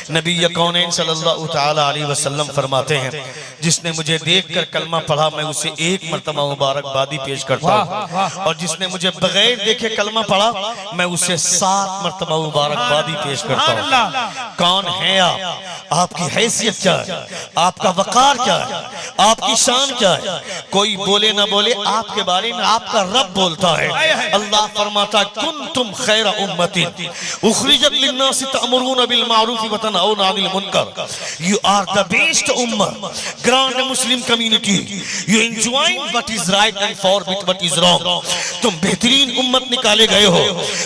नबी कौनैन सल्लल्लाहु तआला अलैहि वसल्लम फरमाते हैं, जिसने मुझे देखकर कलमा पढ़ा मैं उसे एक मर्तबा मुबारकबादी पेश करता हूँ, और जिसने मुझे बगैर देखे कलमा पढ़ा मैं उसे 7 मर्तबा मुबारकबादी पेश करता हूँ। कौन है आप? आपकी हैसियत क्या है? आपका वकार क्या है? आपकी शान क्या है? कोई बोले ना बोले, आपके बारे में आपका रब बोलता है। अल्लाह फरमाता है, कुंतुम खैरा उम्मतिन उखरिजत लिन्नासि तअमुरून बिल मारूफ व तनहौना अनिल मुनकर। यू आर द बेस्ट उम्मह, grand Muslim community. You enjoy what is right and forbid what is wrong. तुम बेहतरीन उम्मत निकाले गए हो।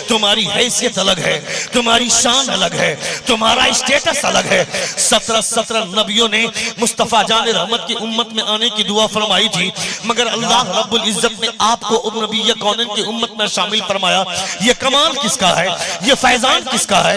तुम्हारी हैसियत अलग है, तुम्हारी शान अलग है, तुम्हारा स्टेटस अलग है। 17 नबियों ने मुस्तफा जान रहमत की उम्मत में आने की दुआ फरमाई थी, मगर अल्लाह रब्बुल इज्जत ने आपको नबी कौनैन की उम्मत में शामिल फरमाया। ये कमाल किसका है? ये फैजान किसका है?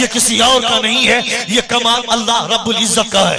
ये किसी और का नहीं है, ये कमाल अल्लाह रब्बुल इज्जत का है,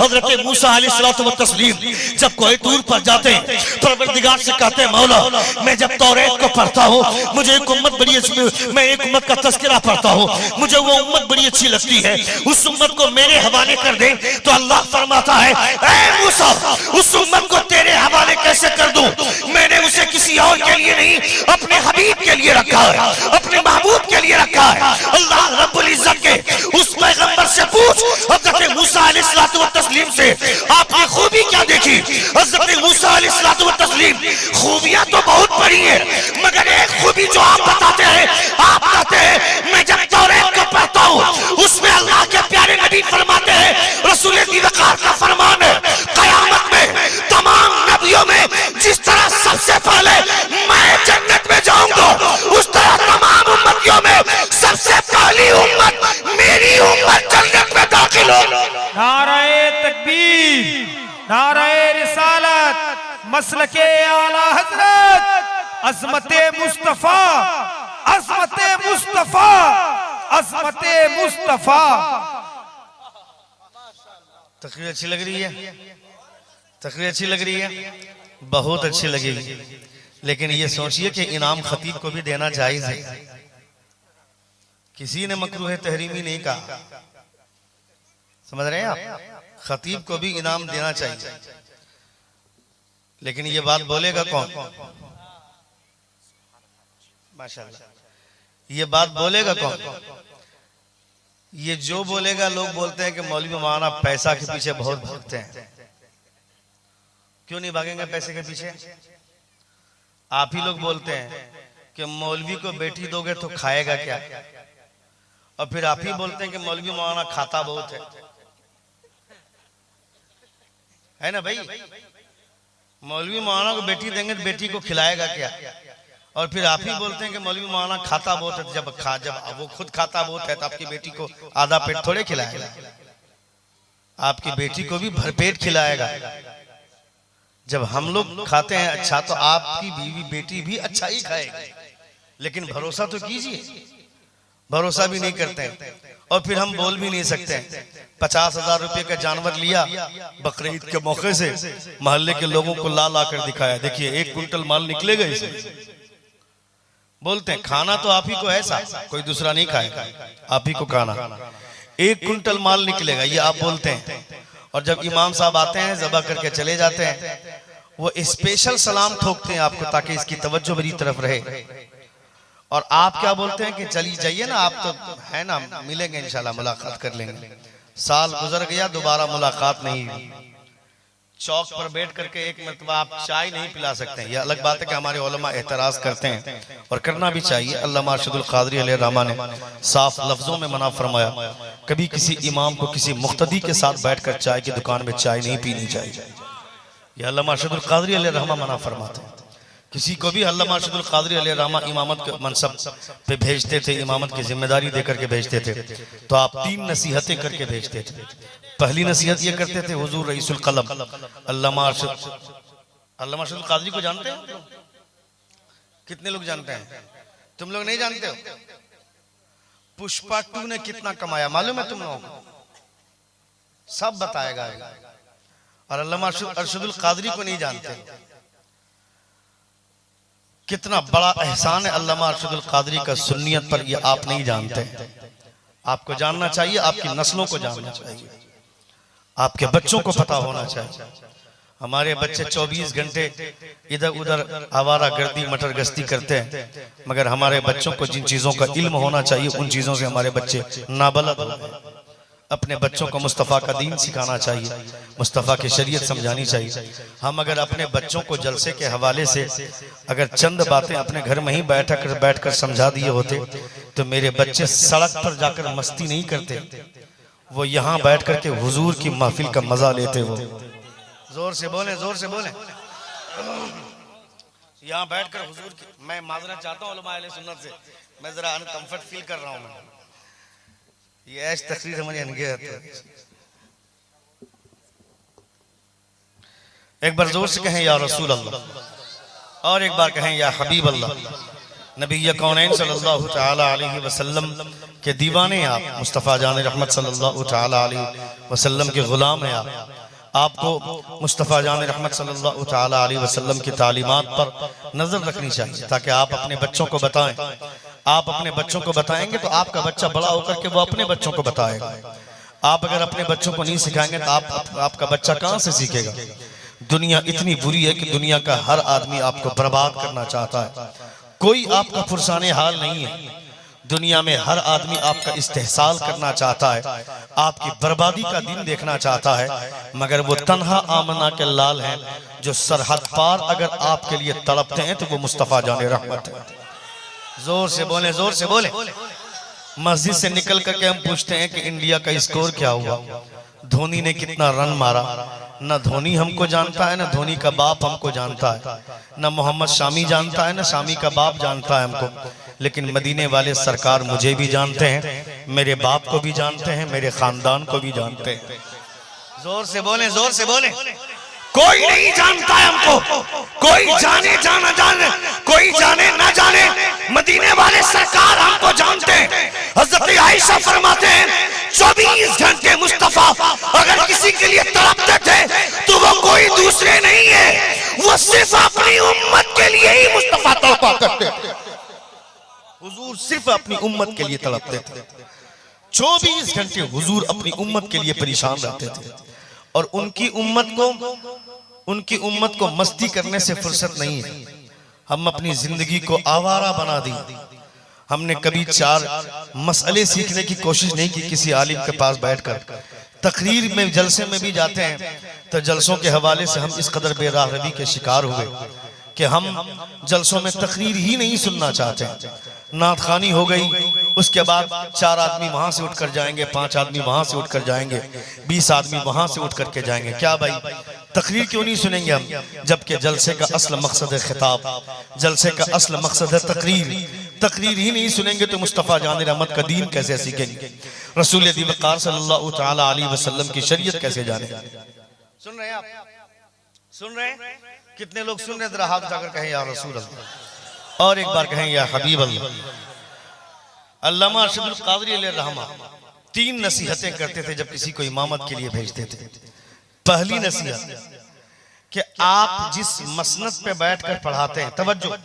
हजरत मूसा अलैहिस्सलातु व तस्लीम जब कोई टूर पर जाते हैं, परवरदिगार से कहते हैं, मौला मैं जब तौरात को पढ़ता हूँ मुझे एक उम्मत बड़ी अच्छी, मैं एक उम्मत का तज़किरा पढ़ता हूँ, मुझे वो उम्मत बड़ी अच्छी लगती है, उस उम्मत को मेरे हवाले कर दे। तो अल्लाह फरमाता है, ऐ मूसा उस उम्मत को तेरे हवाले कैसे कर दूं? मैंने उसे किसी और के लिए नहीं, अपने हबीब के लिए रखा है, अपने महबूब के लिए रखा है। अल्लाह रब्बुल इज्जत के उस पैगंबर से पूछ, हज़रत मूसा अलैहिस्सलातु व तस्लीम से, आपने खूबी क्या देखी? हज़रत मूसा अलैहिस्सलातु व तस्लीम, खूबियां तो बहुत बड़ी है, मगर एक खूबी जो आप बताते हैं, आप कहते हैं मैं जब तौरात को पढ़ता हूँ उसमें अल्लाह के प्यारे नबी फरमाते हैं, रसूल वक़ार का फरमान है, क़यामत में तमाम नबियों में जिस तरह सबसे पहले मैं जन्नत में जाऊंगा, उस तरह तमाम उम्मतियों में सबसे पहली उम्मत मेरी उम्मत जन्नत में दाखिल हो। नाराए तकबीर, नाराए रिसालत, मसलके आला हजरत, अज़मते मुस्तफा, अज़मते मुस्तफा, अज़मते मुस्तफा। तकरीर अच्छी लग रही है? तकरीर अच्छी लग रही है? बहुत अच्छी लगेगी, लेकिन ये सोचिए कि इनाम खतीब को भी देना जायज है। किसी ने मकरूह तहरीमी नहीं कहा, समझ रहे हैं आप? खतीब को भी इनाम देना चाहिए, लेकिन ये बात बोलेगा कौन? माशाअल्लाह, ये बात बोलेगा कौन? ये जो बोलेगा, लोग बोलते हैं कि मौलवी मौलाना पैसा के पीछे बहुत भागते हैं। क्यों नहीं भागेंगे पैसे के पीछे? आप ही लोग बोलते हैं कि मौलवी को बेटी दोगे तो खाएगा क्या, और फिर आप ही बोलते हैं कि मौलवी मौलाना खाता बहुत है ना भाई? मौलवी मौलाना को बेटी देंगे तो बेटी को खिलाएगा क्या, और फिर आप ही बोलते हैं कि मौलवी मौलाना खाता बहुत है। जब वो खुद खाता बहुत है तो आपकी बेटी को आधा पेट थोड़े खिलाएगा, आपकी बेटी को भी भरपेट खिलाएगा। जब हम लोग खाते हैं अच्छा, तो आपकी बीवी बेटी भी अच्छा ही खाएगी, लेकिन भरोसा तो कीजिए। भरोसा भी नहीं करते हैं, और फिर हम बोल भी नहीं सकते हैं। 50,000 रुपए का जानवर लिया बकरीद के मौके से, मोहल्ले के लोगों को ला ला कर दिखाया, देखिए 1 कुंटल माल निकलेगा इसे। बोलते हैं खाना तो आप ही को ऐसा, कोई दूसरा नहीं खाएगा, आप ही को खाना, 1 कुंटल माल निकलेगा, ये आप बोलते हैं। और जब इमाम साहब आते हैं ज़बह करके चले जाते हैं, वो स्पेशल सलाम ठोकते हैं आपको ताकि इसकी तवज्जो मेरी तरफ रहे। और आप क्या बोलते हैं कि चली जाइए ना, आप तो है ना, मिलेंगे इंशाल्लाह, मुलाकात कर लेंगे। साल गुजर गया, दोबारा मुलाकात नहीं हुई। चौक पर बैठ करके एक मरतबा आप चाय नहीं पिला सकते हैं। यह अलग बात है कि हमारे उलमा एतराज करते हैं, और करना भी चाहिए। अल्लामा अरशदुल क़ादरी अलैहिर्रहमा ने साफ लफ्जों में मना फरमाया, कभी किसी इमाम को किसी मुक्तदी के साथ बैठकर चाय की दुकान में चाय नहीं पीनी चाहिए। यह अल्लामा अरशदुल क़ादरी अलैहिर्रहमा मना फरमाते हैं। किसी को भी अल्लामा अरशदुल क़ादरी अलैहिर्रहमा इमामत के मनसब पे भेजते थे, इमामत की जिम्मेदारी देकर के भेजते थे, तो आप 3 नसीहतें करके भेजते थे। पहली नसीहत ये करते थे, हुजूर रईसुल कलम अल्लामा अरशदुल क़ादरी को जानते हैं? कितने लोग जानते हैं? तुम लोग नहीं जानते हो? पुष्पा 2 ने कितना कमाया मालूम है तुम लोगों को? सब बताएगा। और अल्लामा अरशदुल क़ादरी को नहीं जानते। कितना बड़ा एहसान है अल्लामा अरशदुल क़ादरी का सुन्नियत पर, ये आप नहीं जानते। आपको जानना चाहिए, आपकी नस्लों को जानना चाहिए, आपके बच्चों को पता होना चाहिए। हमारे बच्चे 24 घंटे इधर उधर आवारा गर्दी मटर गश्ती करते हैं, मगर हमारे बच्चों को जिन चीज़ों का इल्म होना चाहिए उन चीज़ों से हमारे बच्चे नाबलद हो गए। अपने बच्चों को मुस्तफ़ा का दीन सिखाना चाहिए, मुस्तफ़ा की शरीयत समझानी चाहिए। हम अगर अपने बच्चों को जलसे के हवाले से अगर चंद बातें अपने घर में ही बैठकर समझा दिए होते तो मेरे बच्चे सड़क पर जाकर मस्ती नहीं करते, वो यहाँ बैठ कर के हुजूर की महफिल का मजा लेते। वो जोर से बोले, जोर से बोले। यहाँ बैठकर हुजूर की, मैं माजरत चाहता हूँ उलमा अहले सुन्नत से, मैं जरा अनकंफर्ट फील कर रहा हूँ। मैं ये ऐश तकरीर हमारी अनगे एक बार जोर से कहें या रसूल अल्लाह, और एक बार कहें या हबीब अल्लाह। नबी कौनैन सल्लल्लाहु तआला अलैहि वसल्लम के दीवाने आप, मुस्तफ़ा जान रहमत सल्लल्लाहु तआला अलैहि वसल्लम के गुलाम हैं आप। आपको मुस्तफ़ा जान रहमत सल्लल्लाहु तआला अलैहि वसल्लम की तालीमात पर नजर रखनी चाहिए ताकि आप अपने बच्चों को बताएं। आप अपने बच्चों को बताएंगे तो आपका बच्चा बड़ा होकर के वो अपने बच्चों को बताएगा। आप अगर अपने बच्चों को नहीं सिखाएंगे तो आपका बच्चा कहां से सीखेगा। दुनिया इतनी बुरी है कि दुनिया का हर आदमी आपको बर्बाद करना चाहता है, कोई आपका फुरसाने हाल नहीं है। दुनिया में हर आदमी आपका इस्तेहसाल करना चाहता है, आपकी बर्बादी का दिन देखना चाहता है, मगर वो तन्हा आमना के लाल हैं जो सरहद पार अगर आपके लिए तड़पते हैं तो वो मुस्तफ़ा जाने रहमत है। जोर से बोले, जोर से बोले। मस्जिद से निकल करके हम पूछते हैं कि इंडिया का स्कोर क्या हुआ, धोनी ने कितना रन मारा। न धोनी हमको जानता है, न धोनी का बाप हमको जानता है, न मोहम्मद शामी जानता है, न शामी का बाप जानता है हमको। लेकिन मदीने वाले सरकार मुझे भी जानते हैं, मेरे बाप को भी जानते हैं, मेरे खानदान को भी जानते हैं। जोर से बोले, जोर से बोले। कोई नहीं जानता है हमको, कोई जाने जाना जाने, कोई जाने ना जाने, मदीने वाले सरकार हमको जानते हैं। हजरत आयशा फरमाते हैं 24 घंटे मुस्तफा अगर किसी के लिए तड़पते थे तो वो कोई दूसरे नहीं है, वो सिर्फ अपनी उम्मत के लिए ही मुस्तफा तड़पा करते थे। हुजूर सिर्फ अपनी उम्मत के लिए तड़पते थे। 24 घंटे हुजूर अपनी उम्मत के लिए परेशान रहते थे और उनकी उम्मत को मस्ती करने से फुर्सत नहीं है। हम अपनी जिंदगी को आवारा बना दी। हमने कभी 4 मसले सीखने की कोशिश नहीं की किसी आलिम के पास बैठकर। तकरीर में जलसे में भी जाते हैं तो जलसों के हवाले से हम इस कदर बेराहवी के शिकार हुए कि हम जलसों में तकरीर ही नहीं सुनना चाहते। नात खानी हो गई, उसके बाद 4 आदमी वहां से उठ कर जाएंगे, 5 आदमी वहां से उठ कर जाएंगे, 20 आदमी वहां से उठ करके जाएंगे। क्या भाई तकरीर क्यों नहीं सुनेंगे हम, जबकि जलसे का असल मकसद है खिताब, जलसे का असल मकसद है तकरीर। तकरीर ही नहीं सुनेंगे तो मुस्तफ़ा जान रहमत का दीन कैसे सीखेंगे, रसूल वक़ार सल्लल्लाहु तआला अलैहि वसल्लम की शरीयत कैसे जानेंगे। सुन रहे हैं आप, सुन रहे हैं? कितने लोग सुन रहे? जरा हाथ उठाकर कहें या रसूल अल्लाह, और एक बार कहें या हबीब अल्लाह। अल्लामा अरशदुल क़ादरी अलैहि रहमा 3 नसीहतें करते थे जब किसी को इमामत के लिए भेजते थे। पहली नसीहत कि आप जिस मसनद पे बैठकर पढ़ाते हैं, तवज्जो,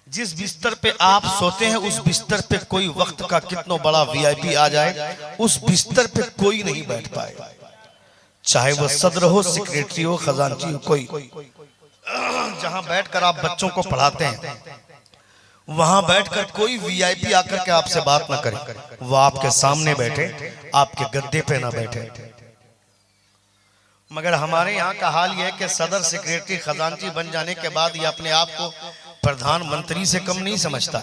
जिस बिस्तर पे आप सोते हैं उस बिस्तर पे कोई वक्त का कितना बड़ा वीआईपी आ जाए, उस बिस्तर पे कोई नहीं बैठ पाएगा, चाहे वो सदर हो, सेक्रेटरी हो, खजांची हो, कोई। जहां बैठकर आप बच्चों को पढ़ाते हैं वहां बैठकर कोई वीआईपी आकर के आपसे बात ना करे, वो आपके सामने बैठे, आपके गद्दे पे ना बैठे। मगर हमारे यहाँ का हाल यह है कि सदर, सेक्रेटरी, खजांची बन जाने के बाद ये अपने आप को प्रधानमंत्री से कम नहीं समझता।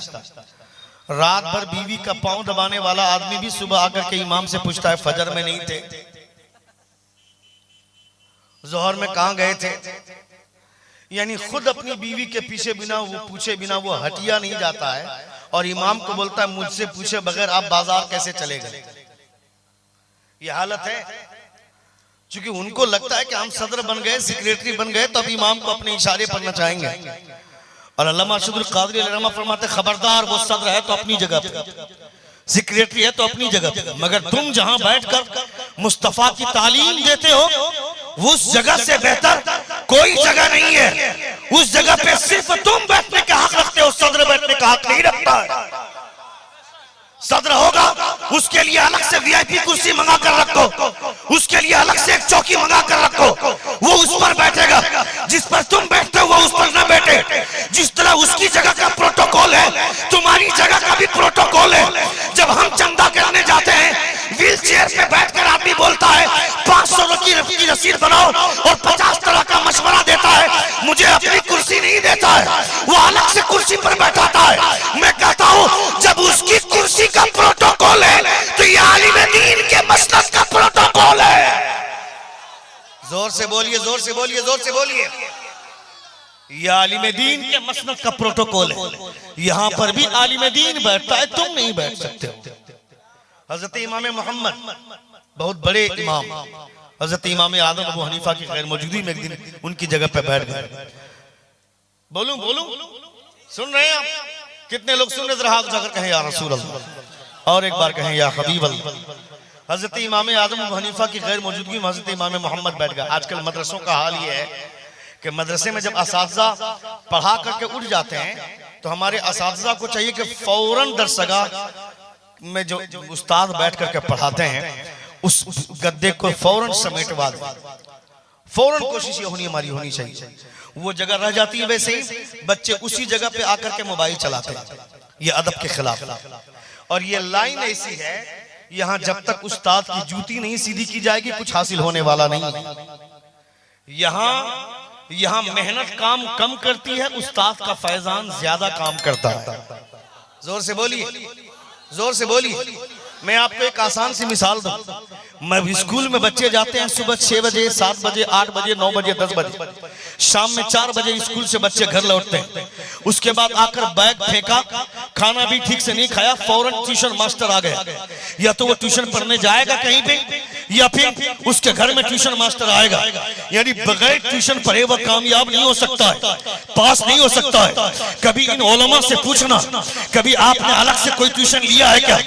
रात भर बीवी का पांव दबाने वाला आदमी भी सुबह आकर के इमाम से पूछता है फजर में नहीं थे, जोहर में कहां गए थे। यानी खुद अपनी बीवी के पीछे बिना वो पूछे बिना वो हटिया नहीं जाता है और इमाम को बोलता है मुझसे पूछे बगैर आप बाजार कैसे चले गए। ये हालत है, क्योंकि उनको लगता है कि हम सदर बन गए, सेक्रेटरी बन गए तो अब इमाम को अपने इशारे पर नचाएंगे। और अल्लामा अरशदुल क़ादरी अलैहि रहमा फरमाते खबरदार, वो सदर है तो अपनी जगह पे, सेक्रेटरी है तो अपनी जगह पे, मगर तुम जहां बैठकर मुस्तफा की तालीम देते हो उस जगह से बेहतर कोई जगह नहीं है। उस जगह पे सिर्फ तुम बैठने का हक रखते हो, सदर बैठने का हक नहीं रखता है। सदर होगा उसके लिए अलग से वीआईपी कुर्सी मंगा कर रखो, उसके लिए अलग से एक चौकी मंगा कर रखो, वो उस पर बैठेगा। जिस पर तुम बैठते हो वो उस पर ना बैठे। जिस तरह उसकी जगह का प्रोटोकॉल है, तुम्हारी जगह का भी प्रोटोकॉल है। जब हम चंदा करने जाते हैं, व्हील चेयर पे बैठकर आदमी बोलता है 500 की रसीद बनाओ और 50 तरह का मशवरा देता है, मुझे अपनी कुर्सी नहीं देता है, वो अलग से कुर्सी पर बैठाता है। मैं कहता हूं जब उसकी कुर्सी का प्रोटोकॉल है तो ये आलिम दीन के मसलक का प्रोटोकॉल है। जोर से बोलिए, जोर से बोलिए, जोर से बोलिए। ये आलिम दीन के मसलक का प्रोटोकॉल है। यहां पर भी आलिम दीन बैठता है, तुम नहीं बैठ सकते हो। हजरत इमाम मोहम्मद बहुत बड़े इमाम, हजरत इमाम आदम अबू हनीफा की गैर मौजूदगी में एक दिन उनकी जगह पे बैठ गए। बोलूं बोलूं, सुन रहे हैं आप? कितने लोग सुन रहे? जरा हाथ उठाकर कहें या रसूल अल्लाह, और एक बार कहें या हबीब अल्लाह। हजरत इमाम आदम अबू हनीफा की गैर मौजूदगी में हजरत इमाम मोहम्मद बैठ गए। आजकल मदरसों का हाल ये है कि मदरसे में जब असातिज़ा पढ़ा करके उठ जाते हैं तो हमारे असातिज़ा को चाहिए कि फौरन दरसगाह में जो उस्ताद बैठ करके पढ़ाते हैं उस गद्दे को फौरन समेटवा दें। फौरन कोशिश ये हमारी होनी चाहिए। वो जगह रह जाती है, वैसे ही बच्चे उसी जगह पे आकर के मोबाइल चलाते हैं। ये अदब के खिलाफ। और ये लाइन ऐसी है, यहाँ जब तक उस्ताद की जूती नहीं सीधी की जाएगी कुछ हासिल होने वाला नहीं। यहाँ मेहनत काम कम करती है, उस्ताद का फैजान ज्यादा काम करता है। जोर से बोलिए, जोर से बोलिए। मैं आपको एक आसान सी मिसाल दूं। मैं स्कूल में बच्चे जाते हैं सुबह 6 बजे, 7 बजे, 8 बजे, 9 बजे, 10 बजे, शाम में 4 बजे स्कूल से बच्चे घर लौटते हैं। उसके बाद आकर बैग फेंका, खाना भी ठीक से नहीं खाया, फौरन ट्यूशन मास्टर आ गया। या तो वो ट्यूशन पढ़ने जाएगा कहीं पे, या फिर उसके घर में ट्यूशन मास्टर आएगा। यानी बगैर ट्यूशन पढ़े वह कामयाब नहीं हो सकता है, पास नहीं हो सकता है। कभी इन उलमा से पूछना, कभी आपने अलग से कोई ट्यूशन लिया है क्या?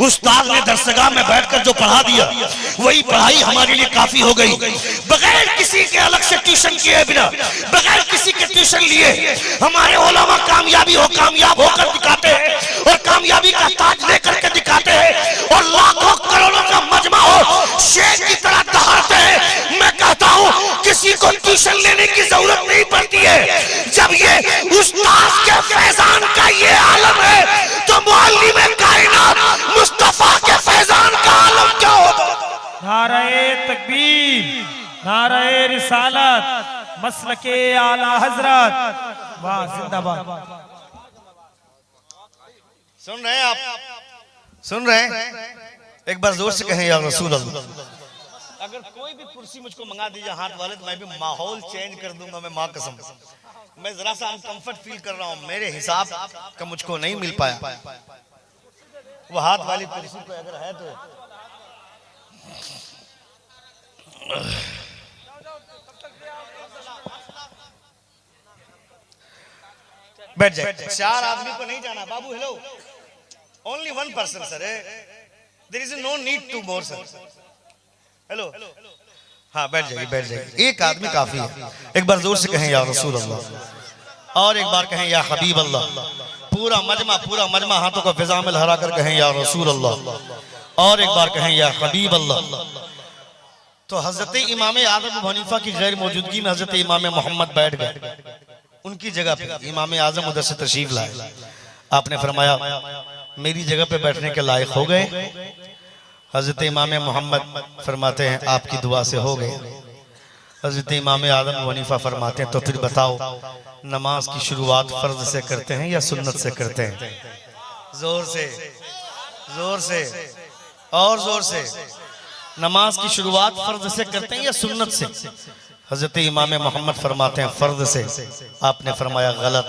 उस्ताद ने दरसगाह में बैठकर जो पढ़ा दिया वही पढ़ाई हमारे लिए काफी हो गई। बगैर किसी के अलग से ट्यूशन किए बिना, बगैर किसी के ट्यूशन लिए हमारे उलमा कामयाब होकर दिखाते हैं और कामयाबी का ताज लेकर के दिखाते हैं और लाखों करोड़ों का मजमा हो शेर की तरह दहाड़ते हैं। मैं कहता हूं किसी को ट्यूशन लेने की जरूरत नहीं पड़ती है। जब ये उस्ताद के फैजान का ये आलम है तो मुअल्लिम कायनात मुस्तफा के फैजान का आलम क्या होगा? नारे तकबीर, नारे रिसालत, मसलके आला हजरत, वाह जिंदाबाद। सुन रहे हैं आप? सुन रहे हैं? एक बार जोर से कहें या रसूल अल्लाह। अगर कोई भी कुर्सी मुझको मंगा दीजिए हाथ वाले तो मैं भी माहौल चेंज कर दूंगा। मैं माँ कसम, मैं जरा सा अनकंफर्ट फील कर रहा हूँ। मेरे हिसाब का मुझको नहीं मिल पाया। वो हाथ वाली कुर्सी पे अगर है तो बैठ जाए। 4 आदमी को नहीं जाना बाबू। Hello, only 1 person sir. There is no need to more sir. Hello, हाँ बैठ जाइए, बैठ जाइए। एक आदमी काफी है। एक बार जोर से कहें या रसूल अल्लाह, और एक बार कहें या हबीब अल्लाह। पूरा मजमा हाथों का फिजा में लहरा कर कहें या रसूल अल्लाह, और एक बार कहें या हबीब अल्लाह। तो हजरत इमाम आदम अबू हनीफा की गैर मौजूदगी में हजरत इमाम मोहम्मद बैठ गए। उनकी जगह पे इमाम आजम उधर से तशरीफ लाए। आपने फरमाया मेरी जगह पे बैठने के लायक हो गए। हजरत इमाम मोहम्मद फरमाते हैं आपकी दुआ से हो गए। हजरत इमाम आदम अबू हनीफा फरमाते हैं तो फिर बताओ नमाज की शुरुआत फर्ज से करते हैं या सुन्नत से करते हैं? जोर से, जोर से और जोर से। नमाज की शुरुआत फर्ज से करते हैं या सुन्नत से? हजरत इमाम मोहम्मद फरमाते हैं फर्ज से। आपने फरमाया गलत।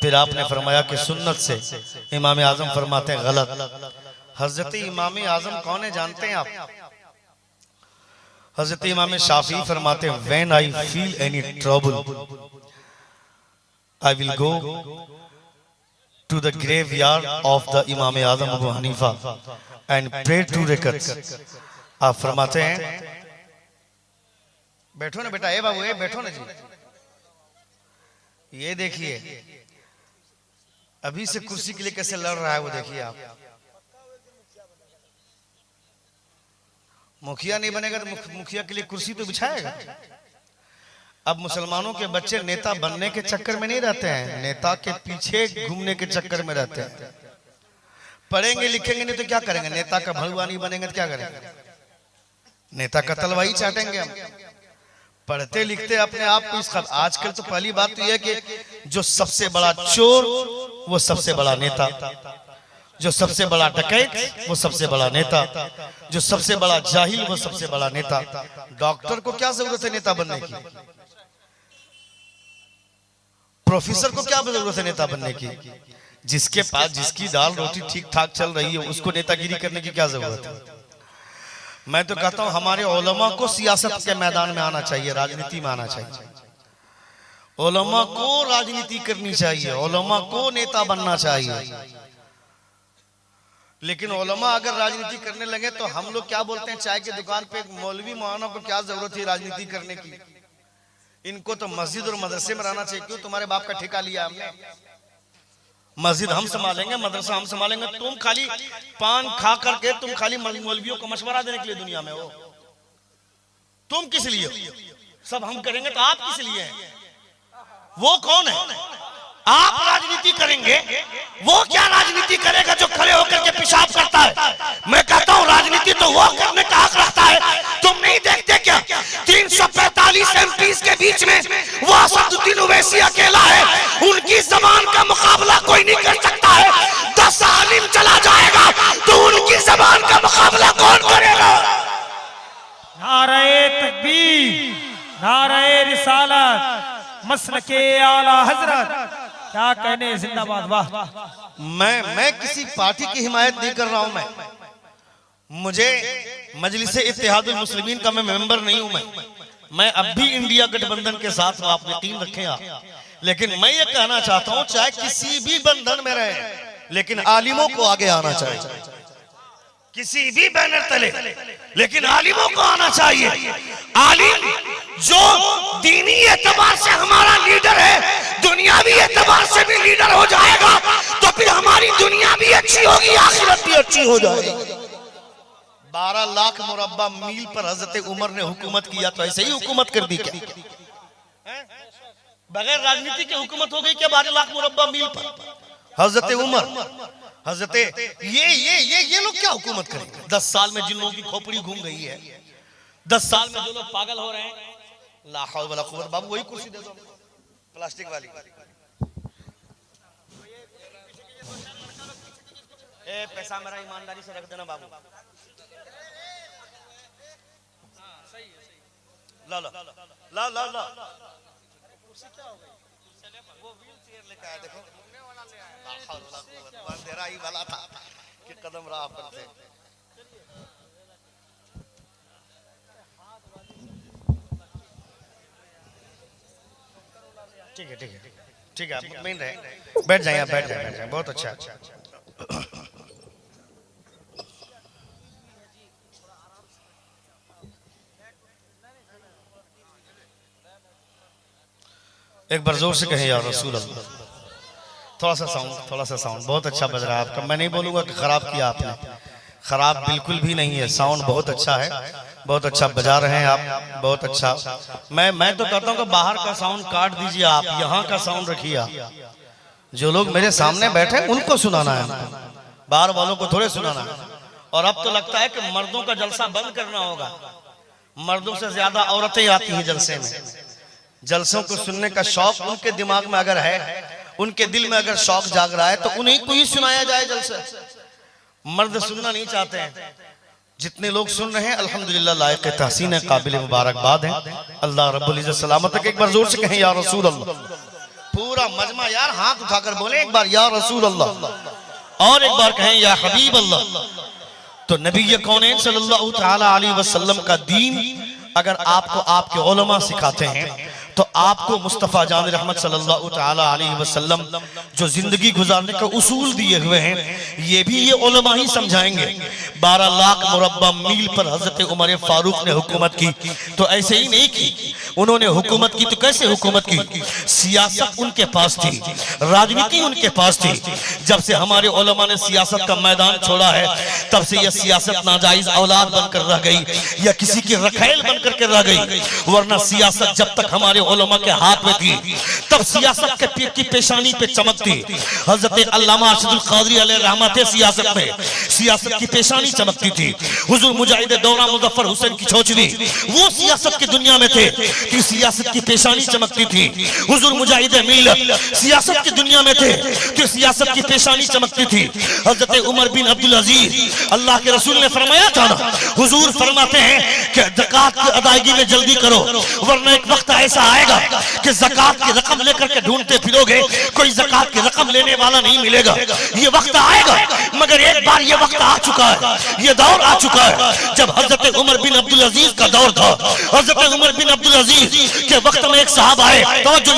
फिर आपने फरमाया कि सुन्नत से। इमाम आजम फरमाते हैं गलत। हजरत इमाम आजम कौन है जानते हैं आप? हजरत इमाम शाफी फरमाते हैं when I feel any trouble I will go to the graveyard of the Imam Azam Abu Hanifa and pray 2 रकअत्स। आप फरमाते हैं बैठो ना बेटा, ए बाबू ए बैठो ना जी। ये देखिए अभी से कुर्सी के लिए कैसे लड़ रहा है वो देखिए आप। मुखिया नहीं बनेगा तो मुखिया के लिए कुर्सी तो बिछाएगा। अब मुसलमानों के बच्चे नेता बनने के चक्कर में नहीं रहते हैं, नेता के पीछे घूमने के चक्कर में रहते हैं। पढ़ेंगे लिखेंगे नहीं तो क्या करेंगे, नेता का भड़ुआ नहीं बनेंगे तो क्या करेंगे, नेता का तलवाई चाटेंगे हम। पढ़ते लिखते अपने आप को इस आजकल तो पहली बात तो यह कि जो सबसे बड़ा चोर वो सबसे बड़ा नेता, जो सबसे बड़ा डकैत वो सबसे बड़ा नेता, जो सबसे बड़ा जाहिल वो सबसे बड़ा नेता। डॉक्टर को क्या जरूरत है नेता बनने की, प्रोफेसर को क्या जरूरत है नेता बनने की, जिसके पास जिसकी दाल रोटी ठीक ठाक चल रही है उसको नेतागिरी करने की क्या जरूरत है। मैं तो कहता हूं हमारे उलमा को सियासत के मैदान में आना चाहिए, राजनीति में आना चाहिए। उलमा को राजनीति करनी चाहिए, उलमा को नेता बनना चाहिए। लेकिन उलमा अगर राजनीति करने लगे तो हम लोग क्या बोलते हैं, चाय की दुकान पे मौलवी मौलाना को क्या जरूरत है राजनीति करने की, इनको तो मस्जिद और मदरसे में रहना चाहिए। क्यों तुम्हारे बाप का ठेका लिया हमने, मस्जिद हम संभालेंगे, मदरसा हम संभालेंगे, तुम खाली पान खा करके तुम खाली मौलवियों को मशवरा देने के लिए दुनिया में हो। तुम किस लिए हो, सब हम करेंगे तो आप किस लिए हैं, वो कौन है। आप राजनीति करेंगे, वो क्या राजनीति करेगा जो खड़े होकर के पेशाब करता है। मैं कहता हूं राजनीति तो वो करने का हक रखता है। तुम नहीं देखते क्या 345 एमपीज के बीच में वो असदुद्दीन ओवैसी अकेला है, उनकी जबान का मुकाबला कोई नहीं कर सकता है। 10 आलिम चला जाएगा तो उनकी जबान का मुकाबला कौन करेगा। नारे तकबीर, नारे रिसालत, मसलके आला हजरत, क्या कहने, जिंदाबाद। वाह। मैं किसी पार्टी की हिमायत नहीं कर रहा हूं। मुझे मजलिस इत्तेहादुल मुस्लिमीन का मैं मेंबर नहीं हूं। मैं अब भी इंडिया गठबंधन के साथ हूं, आप यकीन रखें आप। लेकिन मैं ये कहना चाहता हूं चाहे किसी भी बंधन में रहे, लेकिन आलिमों को आगे आना चाहिए, किसी भी बैनर तले, लेकिन आलिमों को आना चाहिए। आलिम जो दीनी एतबार से हमारा लीडर है, दुनियावी एतबार से भी लीडर हो जाएगा तो फिर हमारी दुनिया भी अच्छी होगी, आखिरत भी अच्छी हो जाएगी। 12 लाख मुरब्बा मील पर हजरत उमर ने हुकूमत किया तो ऐसे ही हुकूमत कर दी क्या, बगैर राजनीति के हुकूमत हो गई क्या 12 लाख मुरब्बा मील पर। हजरत उमर, हजरत ये लोग क्या हुकूमत करेंगे। 10 साल में जिन लोगों की खोपड़ी घूम गई है, 10 साल में जो लोग पागल हो रहे हैं, ला हौल वला कुव्वत। बाबू वही कुर्सी दे दो प्लास्टिक वाली। ए पैसा मेरा ईमानदारी से रख देना बाबू। ला ला ला ला ला कुर्सी क्या हो गई, वो व्हील चेयर लेकर आया, देखो ला हौल वला कुव्वत। अंधेरा ही वाला था कि कदम राह पर थे। ठीक है ठीक है ठीक है, आप मुतमईन रहे, बैठ जाइए आप, बैठ जाइए, बहुत अच्छा। एक बार जोर से कहें या रसूल अल्लाह। थोड़ा सा साउंड बहुत अच्छा बज रहा है आपका। मैं नहीं बोलूंगा कि खराब किया आपने, खराब बिल्कुल भी नहीं है, साउंड बहुत अच्छा है, बहुत अच्छा बजा रहे हैं आप, बहुत अच्छा। मैं तो कहता हूँ कि बाहर का साउंड काट दीजिए, आप यहाँ का साउंड रखिए। जो लोग मेरे सामने बैठे उनको सुनाना है, बाहर वालों को थोड़े सुनाना है। और अब तो लगता है कि मर्दों का जलसा बंद करना होगा, मर्दों से ज्यादा औरतें आती हैं जलसे में। जलसों को सुनने का शौक उनके दिमाग में अगर है, उनके दिल में अगर शौक जाग रहा है तो उन्हीं को ही सुनाया जाए जलसा। मर्द सुनना नहीं चाहते हैं। जितने लोग सुन रहे हैं अल्हम्दुलिल्लाह लायक तहसीन है, काबिल मुबारकबाद है। अल्लाह रब्बुल इज्जत सलामत रखे। एक बार जोर से कहें या रसूल अल्लाह। पूरा मजमा यार हाथ उठाकर बोले एक बार या रसूल अल्लाह, और एक बार कहें या हबीब अल्लाह। तो नबी कौनैन सल्लल्लाहु तआला अलैहि वसल्लम का दीन अगर आपको आपके उलमा सिखाते हैं तो आपको मुस्तफ़ा जान रहमत सल्लल्लाहु तआला अलैहि वसल्लम जो जिंदगी गुजारने का उसूल दिए हुए हैं, ये भी ये उलमा ही समझाएंगे। 12 लाख मुरब्बा मील पर हजरत उमर फारूक ने हुकूमत की, तो ऐसे ही नहीं की। उन्होंने हुकूमत की तो कैसे हुकूमत की? सियासत उनके पास थी, राजनीति उनके पास थी। जब से हमारे उलमा ने सियासत का मैदान छोड़ा है, तब से यह सियासत नाजायज औलाद बनकर रह गई या किसी की रखेल बनकर के रह गई। वरना सियासत जब तक हमारे उलमा के हाथ में थी, तब सियासत के पीर की पेशानी पे चमकती। हजरत अल्लामा अरशदुल क़ादरी अलैहि रहमत थे, सियासत में सियासत की पेशानी चमकती थी। हुजूर मुजाहिद दौरा मुजफ्फर हुसैन की छोचनी वो सियासत की दुनिया में थे कि सियासत की पेशानी चमकती थी। हुजूर मुजाहिद मिल्लत सियासत की दुनिया में थे कि सियासत की पेशानी चमकती थी। हजरत उमर बिन अब्दुल अजीज, अल्लाह के रसूल ने फरमाया था ना, हुजूर फरमाते हैं कि ज़कात की अदायगी में जल्दी करो, वरना एक वक्त ऐसा आएगा कि ज़कात की रकम लेकर के ढूंढते फिरोगे, कोई ज़कात की रकम लेने वाला नहीं मिलेगा। ये वक्त आएगा, मगर एक बार ये वक्त आ चुका है, ये दौर आ चुका है जब हजरत उमर बिन अब्दुल अजीज का दौर था। हजरत उमर बिन अब्दुल अजीज के वक्त में एक साहब आए, तवज्जो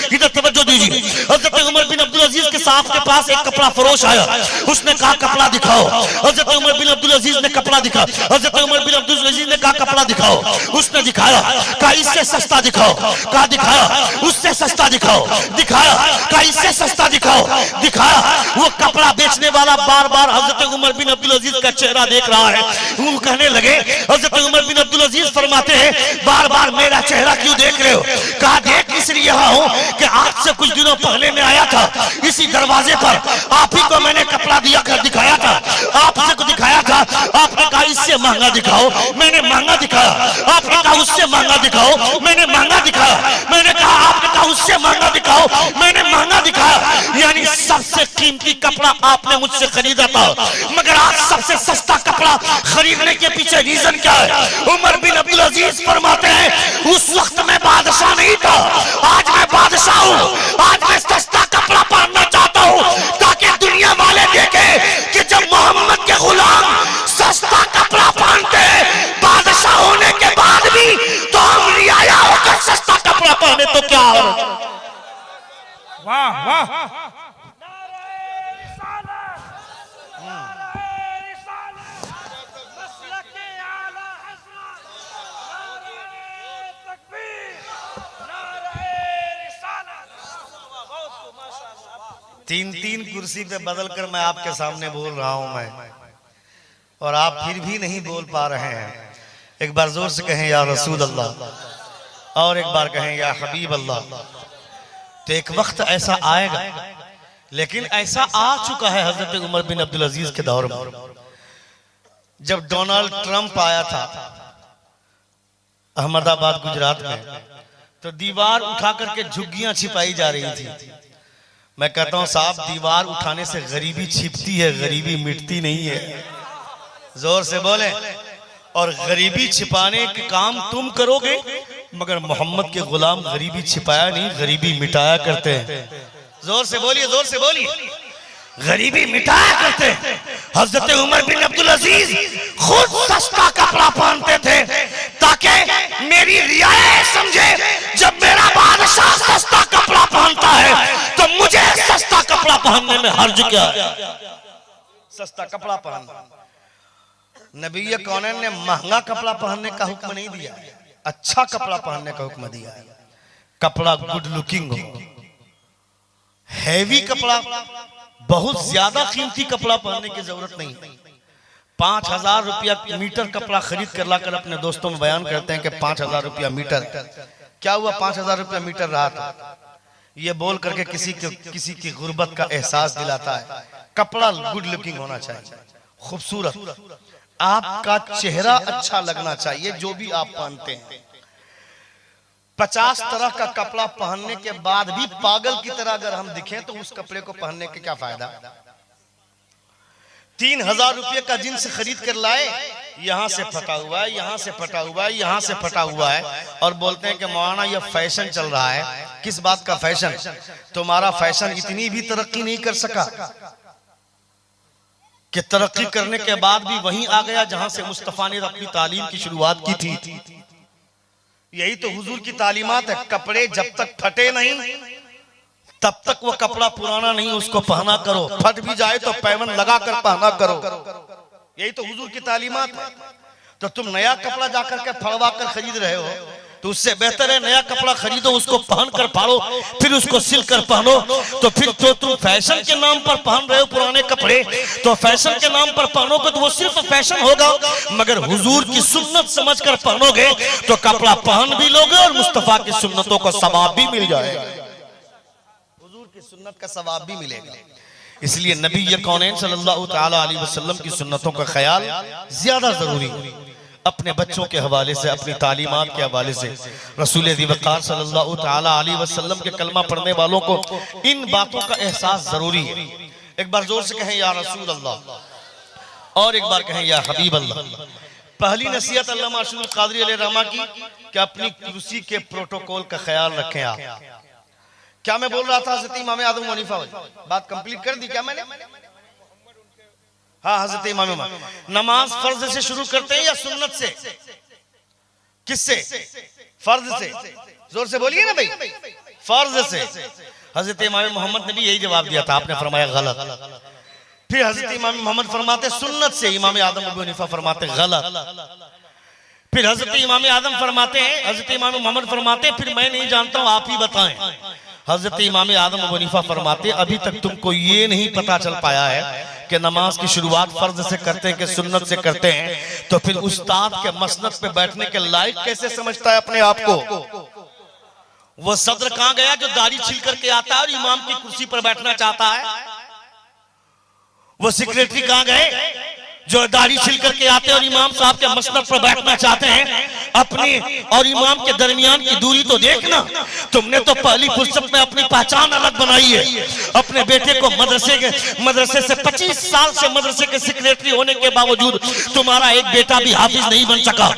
इधर तवज्जो दीजिए। हजरत उमर बिन अब्दुल अजीज के साहब के पास एक कपड़ा फरोश आया, उसने कहा कपड़ा दिखाओ। हजरत उमर बिन अब्दुल अजीज ने कपड़ा दिखा, हजरत उमर बिन अब्दुल अजीज ने कहा कपड़ा दिखाओ, उसने दिखाया, कहा इससे सस्ता दिखाओ, कहा दिखाया, उससे सस्ता दिखाओ, दिखाया, कहा इससे सस्ता दिखाओ, दिखाया। वो कपड़ा बेचने वाला बार बार हजरत उमर बिन अब्दुल अजीज का चेहरा देख रहा है। वो कहने लगे, हजरत उमर बिन अब्दुल अजीज फरमाते हैं, बार बार मेरा चेहरा क्यों देख रहे हो? कहा देख इसलिए रहा हूं कि आज से कुछ दिनों पहले मैं आया था, इसी दरवाजे पर आप ही को मैंने कपड़ा दिया कर दिखाया था, आपसे को दिखाया था, आपने कहा इससे महंगा दिखाओ, मैंने महंगा दिखाया, आपने कहा उससे महंगा दिखाओ, मैंने महंगा दिखाया, मैंने कहा आपने कहा उससे महंगा दिखाओ, मैंने महंगा दिखाया। यानी सबसे कीमती कपड़ा आपने मुझसे खरीदा था, मगर आज सबसे सस्ता कपड़ा खरीदने के पीछे रीजन क्या है? उमर बिन अब्दुल अजीज फरमाते हैं, उस वक्त मैं बादशाह नहीं था, आज मैं बादशाह हूं। आज मैं सस्ता कपड़ा पहनना चाहता हूं ताकि दुनिया वाले देखें कि जब मोहम्मद के गुलाम सस्ता कपड़ा पहनते बादशाह होने के बाद भी, तो हम रियाया होकर सस्ता कपड़ा पहने तो क्या हो? वाह वाह, तीन तीन कुर्सी पे बदल कर मैं आपके सामने बोल रहा हूं मैं, और आप फिर भी नहीं बोल पा रहे हैं। एक बार जोर से कहें या रसूल अल्लाह, और एक बार कहें या हबीब अल्लाह। तो एक वक्त ऐसा आएगा, लेकिन ऐसा आ चुका है हजरत उमर बिन अब्दुल अजीज के दौर में। जब डोनाल्ड ट्रंप आया था अहमदाबाद गुजरात में, तो दीवार उठा करके झुग्गियां छिपाई जा रही थी। मैं कहता हूं साहब, दीवार उठाने से गरीबी छिपती है, गरीबी मिटती नहीं है। जोर से बोले। और गरीबी छिपाने के काम तुम करोगे, मगर मोहम्मद के गुलाम गरीबी छिपाया नहीं, गरीबी मिटाया करते हैं। जोर से बोलिए, जोर से बोलिए, गरीबी मिटाया करते हैं। हजरत उमर बिन अब्दुल अजीज खुद सस्ता कपड़ा पहनते थे ताकि मेरी रियायत समझे, जब मेरा बादशाह सस्ता कपड़ा पहनता है तो मुझे सस्ता कपड़ा पहनने में हर्ज क्या है? सस्ता कपड़ा पहनना। नबी कौनैन ने महंगा कपड़ा पहनने का हुक्म नहीं दिया, अच्छा कपड़ा पहनने का हुक्म दिया है। कपड़ा गुड लुकिंग हो, हैवी कपड़ा, बहुत ज्यादा कीमती कपड़ा पहनने की जरूरत नहीं। 5000 रुपया मीटर कपड़ा खरीद कर लाकर अपने दोस्तों में बयान करते हैं कि 5000 रुपया मीटर। क्या हुआ? 5000 रुपया मीटर रहा था, ये बोल करके किसी की गुर्बत का एहसास दिलाता है। कपड़ा गुड लुकिंग होना चाहिए, खूबसूरत, आपका चेहरा अच्छा लगना चाहिए जो भी आप पहनते हैं। 50 तरह का कपड़ा पहनने के बाद भी पागल की तरह अगर हम दिखें तो उस कपड़े को पहनने के क्या फायदा? 3000 रुपये का जींस खरीद कर लाए, यहां से फटा हुआ है, यहां से फटा हुआ है, यहां से फटा हुआ है, और बोलते हैं कि मौलाना ये फैशन चल रहा है। किस बात का फैशन? तुम्हारा फैशन इतनी भी तरक्की नहीं कर सका कि तरक्की करने के बाद भी वहीं आ गया जहां से मुस्तफा ने अपनी तालीम की शुरुआत की थी। यही तो हुजूर की तालीमात है। कपड़े जब तक फटे नहीं तब तक वो कपड़ा पुराना नहीं उसको पहना करो, फट भी जाए तो पैवन लगा कर पहना करो। यही तो हुजूर की तालीमात है। तो तुम नया कपड़ा जाकर के फड़वा कर खरीद रहे हो तो उससे बेहतर है नया कपड़ा खरीदो, उसको पहन कर फाड़ो, फिर उसको सिल कर पहनो। तो फिर तो तुम फैशन के नाम पर पहन रहे हो पुराने कपड़े, तो फैशन के नाम पर पहनोगे तो वो सिर्फ फैशन होगा। मगर हुजूर की सुन्नत समझकर पहनोगे तो कपड़ा पहन भी लोगे और मुस्तफा की सुन्नतों का सवाब भी मिल जाएगा, हुजूर की सुन्नत का सवाब भी मिलेगा। इसलिए नबी कौनैन सल्लल्लाहु तआला अलैहि वसल्लम की सुन्नतों का ख्याल ज्यादा जरूरी है। अपने बच्चों के हवाले से, अपनी तालीमात के हवाले से रसूल वक़ार सल्लल्लाहु तआला अलैहि वसल्लम के कलमा पढ़ने वालों को इन बातों का एहसास जरूरी है। एक बार जोर से कहें या रसूल अल्लाह और एक बार कहें या हबीब अल्लाह। पहली नसीहत अल्लामा अशरुल क़ादरी अलैहि रहमा की कि अपनी कुर्सी के प्रोटोकॉल का ख्याल रखें। आप क्या मैं बोल रहा था हज़रत इमाम आदम हनीफा, बात कंप्लीट कर दी क्या मैंने? हाँ, हज़रत इमाम नमाज फर्ज से शुरू करते हैं या सुन्नत से? किससे? फर्ज से। जोर से बोलिए ना भाई, फर्ज से। हज़रत इमाम मोहम्मद ने भी यही जवाब दिया था, आपने फरमाया गलत। फिर हज़रत इमाम मोहम्मद फरमाते सुन्नत से, इमाम आदम अबू हनीफा फरमाते गलत। फिर हज़रत इमाम आदम फरमाते हैं, हज़रत इमाम मोहम्मद फरमाते फिर मैं नहीं जानता हूँ, आप ही बताएं। हज़रत इमाम आदम अबू हनीफा फरमाते अभी तक तुमको ये नहीं पता चल पाया है कि नमाज की शुरुआत फर्ज से करते हैं कि सुन्नत से करते हैं, तो फिर उस्ताद के मसनद पे बैठने के लायक कैसे समझता है अपने आप को? वो सदर कहां गया जो दाढ़ी छील करके आता है और इमाम की कुर्सी पर बैठना चाहता है? वो सेक्रेटरी कहां गए जो दाढ़ी छिल करके आते हैं और इमाम साहब के मसनद पर बैठना चाहते हैं? अपनी और इमाम के दरमियान की दूरी तो देखना। तुमने तो पहली फुर्सत में अपनी पहचान अलग बनाई है। अपने बेटे को मदरसे से 25 साल से मदरसे के सेक्रेटरी होने के बावजूद तुम्हारा एक बेटा भी हाफिज नहीं बन सका।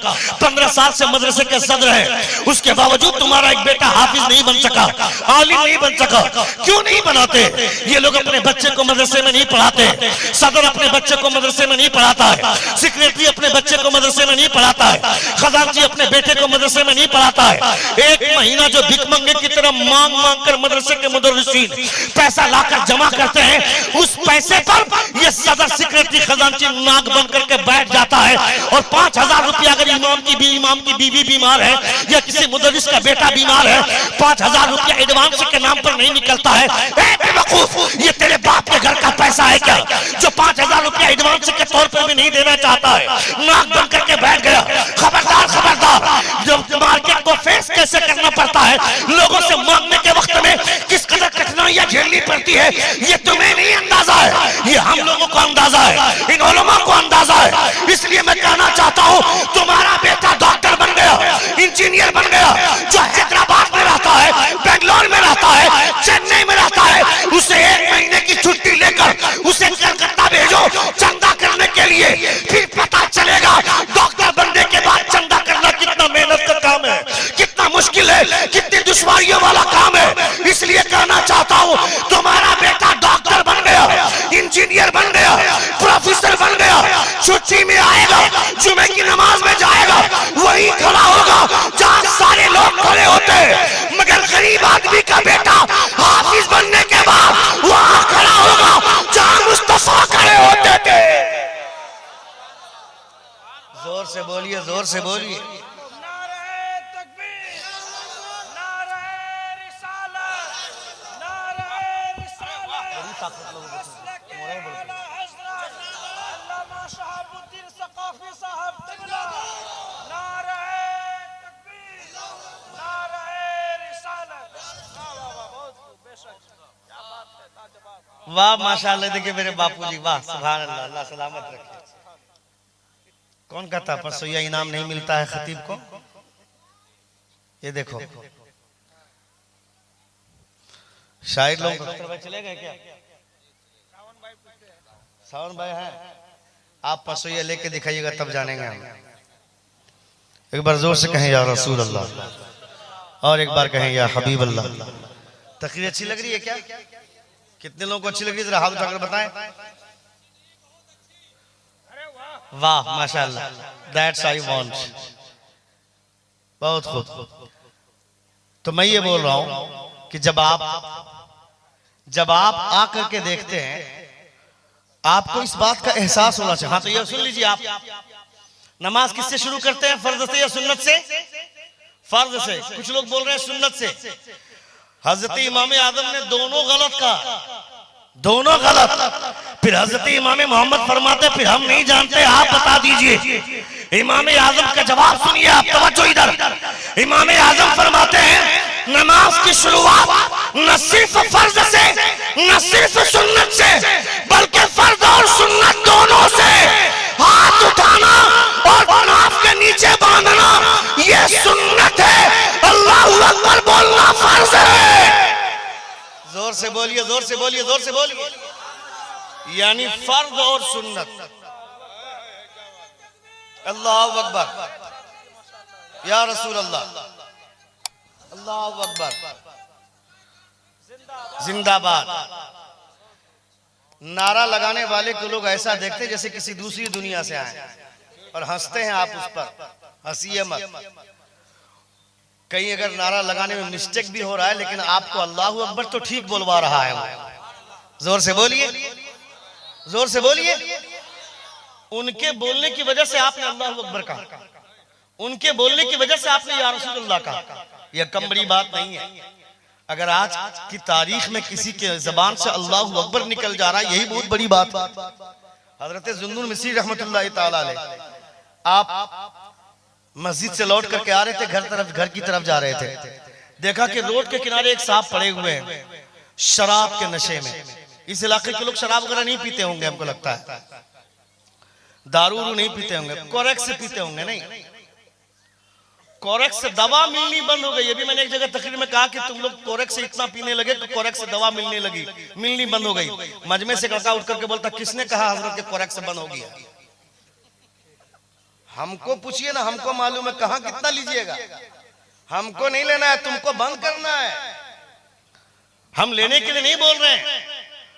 15 साल से मदरसे के सदर है, उसके बावजूद तुम्हारा एक बेटा हाफिज नहीं बन सका, आलिम नहीं बन सका। क्यों नहीं बनाते? ये लोग अपने बच्चे को मदरसे में नहीं पढ़ाते, सदर अपने बच्चे को मदरसे में नहीं पढ़ाता है, सेक्रेटरी अपने बच्चे को मदरसे में नहीं पढ़ाता है, खजांची अपने बेटे को मदरसे में नहीं पढ़ाता है। एक महीना जो भिखमंगे की तरह मांग मांग कर मदरसे के मुदर्रिसीन पैसा लाकर जमा करते हैं, उस पैसे पर ये सदर सेक्रेटरी खजांची नाक बन करके बैठ जाता है। और 5000 रुपया अगर इमाम की बीवी बीमार है या किसी मुदर्रिस का बेटा बीमार है, 5000 रुपया एडवांस के नाम पर नहीं निकलता है। ये तेरे बाप के घर का पैसा है क्या जो 5000 रुपया एडवांस के तौर पर भी नहीं देना चाहता है? नाक बन करके बैठ गया। खबरदार खबरदार, जब मार्केट को फेस कैसे करना पड़ता है, लोगों से मांगने के वक्त में किस कदर कठिनाइयां झेलनी पड़ती है, ये तुम्हें नहीं अंदाजा है, ये हम लोगों को अंदाजा है, इन उलमा को अंदाजा है। इसलिए मैं कहना चाहता हूँ, तुम्हारा बेटा डॉक्टर बन गया, इंजीनियर बन गया, जो हैदराबाद में रहता है, बेंगलोर में रहता है, चेन्नई में रहता है, उसे 1 महीने की छुट्टी लेकर उसे कलकत्ता भेजो चंदा करने के लिए। फिर पता चलेगा डॉक्टर बनने के बाद चंदा करना कितना मेहनत का काम है, कितना मुश्किल है, कितनी दुश्वारियों वाला काम है। इसलिए कहना चाहता हूँ, तुम्हारा बेटा डॉक्टर बन गया, इंजीनियर बन गया, प्रोफेसर बन गया, छुट्टी में आएगा, जुमे की नमाज में जाएगा, वही खड़ा होगा जहाँ सारे लोग खड़े होते हैं। मगर गरीब आदमी का बेटा हाफिज बनने के बाद वहाँ खड़ा होगा जहाँ मुस्तफा खड़े होते थे। जोर से बोलिए, जोर से बोलिए। वाह माशाअल्लाह, देखिए मेरे बापूजी, वाह सुभान अल्लाह, अल्लाह सलामत रखे। कौन कहता परसों इनाम नहीं मिलता है खतीब को? ये देखो शायर लोग चले गए क्या? सावन भाई हैं, आप परसों लेके दिखाइएगा तब जानेंगे हम। एक बार जोर से कहें या रसूल अल्लाह और एक बार कहें या हबीब अल्लाह। तकरीर अच्छी लग रही है क्या? कितने लोगों को अच्छी लग रही है? जरा हाथ उठाकर बताएं। वाह माशाअल्लाह, दैट्स आई वांट। बहुत खूब। तो मैं ये बोल रहा हूं कि जब आप आकर के देखते हैं, आपको इस बात का एहसास होना चाहिए। हाँ, तो ये सुन लीजिए, आप नमाज किससे शुरू करते हैं, फर्ज से या सुन्नत से? फर्ज से। कुछ लोग बोल रहे हैं सुन्नत से। हजरत इमाम आजम ने दोनों गलत कहा, दोनों गलत। फिर हजरत इमाम मोहम्मद फरमाते फिर हम नहीं जानते, आप बता दीजिए। इमाम आजम का जवाब सुनिए आप, तवज्जो इधर। इमाम आजम फरमाते हैं नमाज की शुरुआत न सिर्फ फर्ज से न सिर्फ सुन्नत से, बल्कि फर्ज और सुन्नत दोनों से। हाथ उठाना और नाफ के नीचे बांधना ये सुन्नत है, अल्लाहू अकबर बोलना फर्ज है। जोर से बोलिए, जोर से बोलिए, जोर से बोलिए। यानी फर्ज और सुन्नत। अल्लाहू अकबर, या रसूल अल्लाह, अल्लाहू अकबर, जिंदाबाद। नारा लगाने वाले को लोग ऐसा देखते जैसे किसी दूसरी दुनिया से आए और हंसते हैं आप उस पर। हंसिए मत। कहीं अगर नारा लगाने में मिस्टेक भी हो रहा है, लेकिन आपको अल्लाहू अकबर तो ठीक बोलवा रहा है वो। जोर से बोलिए, जोर से बोलिए। उनके बोलने की वजह से आपने अल्लाहू अकबर कहा, उनके बोलने की वजह से आपने या रसूलुल्लाह कहा। यह कम बड़ी बात नहीं है। अगर आज की तारीख में किसी के जबान से अल्लाहू अकबर निकल जा रहा है, यही बहुत बड़ी बात है। हजरत जुन्नुन मिस्री रहमतुल्लाह ताला अलैह, आप मस्जिद से लौट करके आ रहे थे, घर की तरफ जा रहे थे। देखा कि रोड के किनारे एक साहब पड़े हुए हैं शराब के नशे में। इस इलाके के लोग शराब वगैरह नहीं पीते होंगे, हमको लगता है दारू नहीं पीते होंगे, कोरेक्स से पीते होंगे। नहीं, कोरेक्स से दवा मिलनी बंद हो गई। ये भी मैंने एक जगह तकरीर में कहा कि तुम लोग कोरेक्स से इतना पीने लगे तो कोरेक्स से दवा मिलनी बंद हो गई। मजमे से लड़का उठ करके बोलता किसने कहा हजरत के कोरेक्स से बंद हो गया? हमको पूछिए ना, हमको मालूम है कहां कितना लीजिएगा। हमको नहीं लेना है, तुमको बंद करना है। हम लेने के लिए नहीं बोल रहे हैं।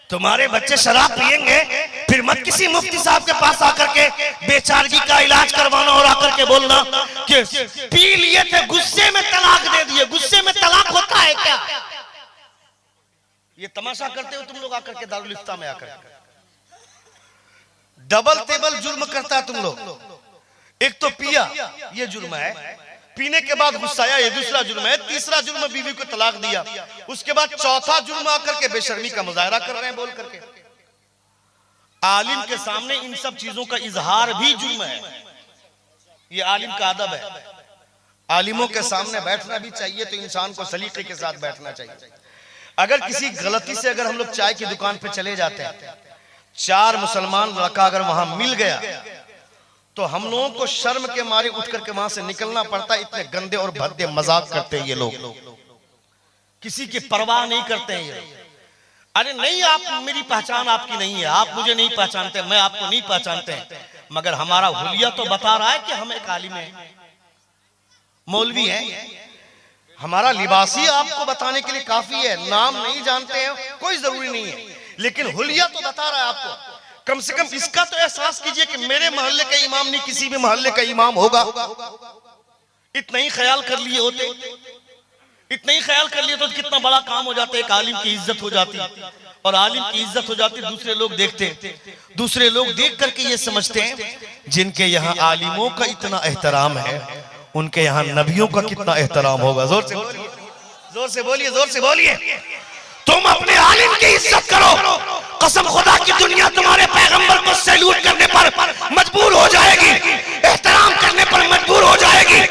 तुम्हारे बच्चे शराब पिएंगे, फिर मत किसी मुफ्ती साहब के पास आकर के बेचारगी का इलाज करवाना और आकर के बोलना कि पी लिए थे, गुस्से में तलाक दे दिए। गुस्से में तलाक होता है क्या? ये तमाशा करते हो तुम लोग आकर के दारुल इफ्ता में आकर। डबल टेबल जुर्म करता है तुम लोग। एक तो पिया, ये जुर्म है। पीने के बाद गुस्साया, ये दूसरा जुर्म है। तीसरा जुर्म बीवी को तलाक दिया। उसके बाद चौथा जुर्म आकर के बेशर्मी का मुजाहरा कर रहे हैं बोल करके। आलिम के सामने इन सब चीजों का इजहार भी जुर्म है। ये आलिम का अदब है। आलिमों के सामने बैठना भी चाहिए तो इंसान को सलीके के साथ बैठना चाहिए। अगर किसी गलती से अगर हम लोग चाय की दुकान पे चले जाते हैं, 4 मुसलमान लड़का अगर वहां मिल गया तो हम लोगों को शर्म के मारे उठ करके वहां से निकलना पड़ता है। इतने गंदे और भद्दे मजाक करते हैं ये लोग, किसी की परवाह नहीं करते हैं ये। अरे नहीं, आप मेरी पहचान आपकी नहीं है, आप मुझे नहीं पहचानते, मैं आपको नहीं पहचानते हैं, मगर हमारा हुलिया तो बता रहा है कि हम एक आलिम हैं, मौलवी हैं। हमारा लिबास ही आपको बताने के लिए काफी है। नाम नहीं जानते हैं कोई जरूरी नहीं है, लेकिन हुलिया तो बता रहा है आपको। कम से कम इसका तो एहसास कीजिए कि मेरे मोहल्ले का इमाम नहीं किसी भी मोहल्ले का इमाम होगा। इतना ही ख्याल कर लिए होते, इतना ही ख्याल कर लिए तो कितना बड़ा काम हो जाता है। एक आलिम की इज्जत हो जाती, और आलिम की इज्जत हो जाती दूसरे लोग देखते, दूसरे लोग देख करके ये समझते हैं जिनके यहाँ आलिमों का इतना एहतराम है, उनके यहाँ नबियों का कितना एहतराम होगा। जोर से बोलिए, जोर से बोलिए, जोर से बोलिए। तुम अपने आलिम की इज्जत करो, कसम खुदा की दुनिया तुम्हारे पैगंबर को सैल्यूट करने पर मजबूर हो जाएगी, एहतराम करने पर मजबूर हो जाएगी।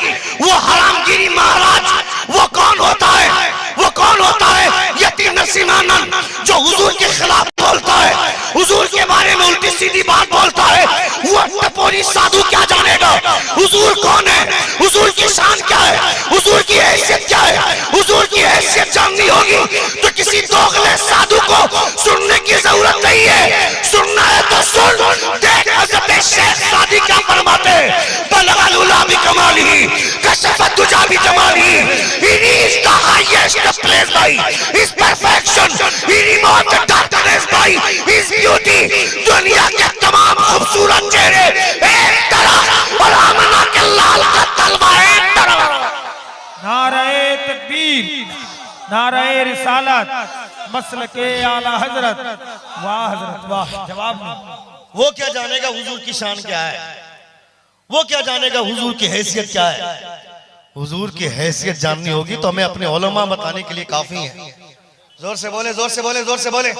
वो हरामगिरी महाराज वो कौन होता है? वो कौन होता है? यतीम नसीमानंद जो हुजूर के खिलाफ बोलता है, हुजूर के बारे में उल्टी सीधी बात बोलता है। वो टपोरी साधु क्या जानेगा हुजूर कौन है, हुजूर की शान क्या है, हुजूर की हैसियत क्या है। हुजूर की हैसियत जाननी होगी तो किसी दोगले साधु को सुनने की जरूरत नहीं है। सुनना है तो सुन। देख हज़रत शेख सादी क्या फरमाते हैं, बलगल उला भी कमाली कशफत दुजा भी Jamali. He reached the highest place by his perfection, he removed the darkness by his beauty। दुनिया के तमाम खूबसूरत चेहरे एक तरफ और आमना के लाल का तलवा एक तरफ। नारे रिसालत मसलके आला हजरत। वाह हजरत वाह, जवाब नहीं। वो क्या जानेगा हुजूर की शान क्या है, वो क्या जानेगा हुजूर की हैसियत क्या है। हुजूर की हैसियत जाननी होगी तो हमें अपने उलमा बताने के लिए काफी है। जोर से बोले, जोर से बोले, जोर से बोले।